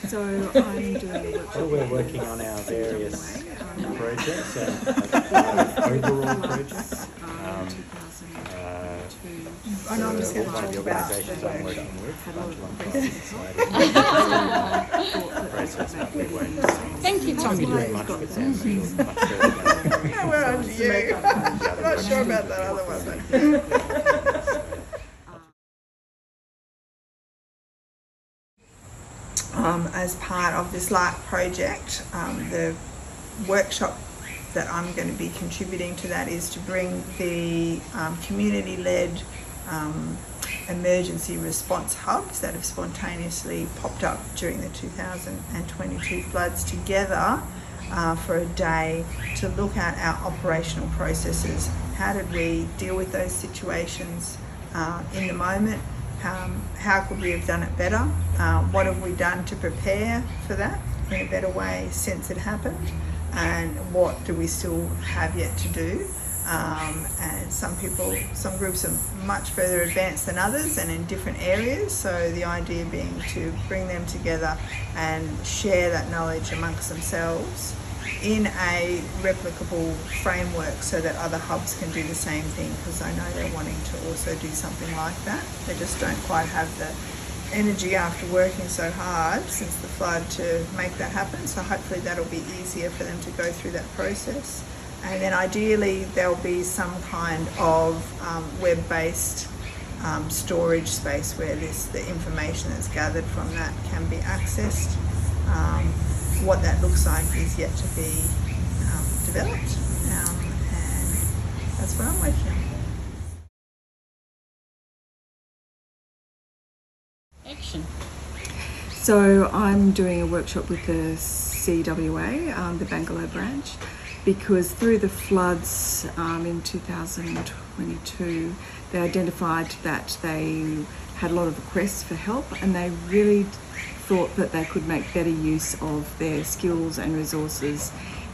So I'm doing a workshop. So we're working on our various projects and overall projects. And I'm just going to one of talk the about organisations I'm working with, process, but we won't Thank you, be Tommy. doing much with them until much further down. No, we're on to you. I'm not sure about that other one. As part of this LARC project, the workshop that I'm going to be contributing to that is to bring the community-led emergency response hubs that have spontaneously popped up during the 2022 floods together for a day to look at our operational processes. How did we deal with those situations in the moment? How could we have done it better? What have we done to prepare for that in a better way since it happened? And what do we still have yet to do? And some groups are much further advanced than others and in different areas. So the idea being to bring them together and share that knowledge amongst themselves in a replicable framework so that other hubs can do the same thing, because I know they're wanting to also do something like that. They just don't quite have the energy after working so hard since the flood to make that happen. So hopefully that'll be easier for them to go through that process. And then ideally there'll be some kind of web-based storage space where the information that's gathered from that can be accessed. What that looks like is yet to be developed, and that's what I'm working on. Action. So I'm doing a workshop with the CWA, the Bangalore branch, because through the floods in 2022, they identified that they had a lot of requests for help, and they really thought that they could make better use of their skills and resources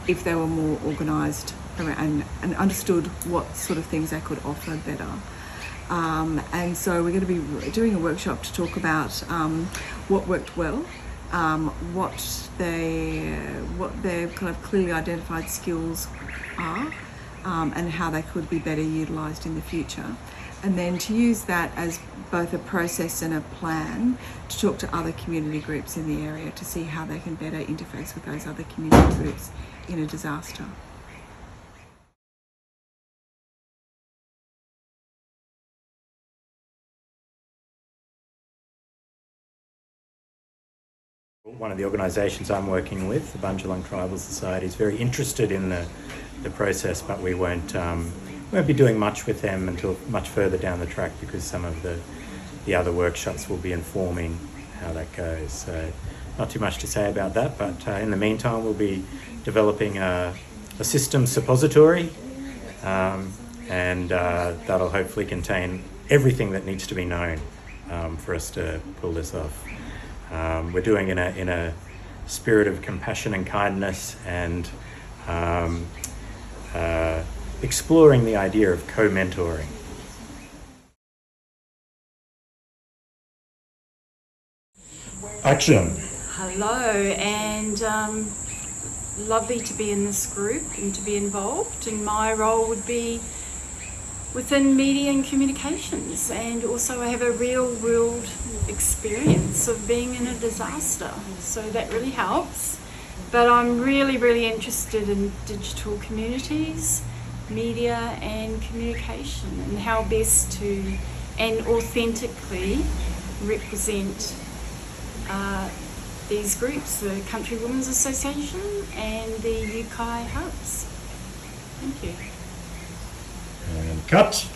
if they were more organised and understood what sort of things they could offer better. And so we're going to be doing a workshop to talk about what worked well, what their kind of clearly identified skills are, and how they could be better utilised in the future. And then to use that as both a process and a plan to talk to other community groups in the area to see how they can better interface with those other community groups in a disaster. One of the organisations I'm working with, the Bunjalung Tribal Society, is very interested in the process, but we won't be doing much with them until much further down the track, because some of the other workshops will be informing how that goes. So not too much to say about that, but in the meantime we'll be developing a system suppository, and that'll hopefully contain everything that needs to be known for us to pull this off. We're doing in a spirit of compassion and kindness, and exploring the idea of co-mentoring. Action. Hello, and lovely to be in this group and to be involved. And my role would be within media and communications, and also I have a real world experience of being in a disaster, so that really helps. But I'm really interested in digital communities, media and communication, and how best to and authentically represent these groups, the Country Women's Association and the UK Hubs. Thank you. And cut.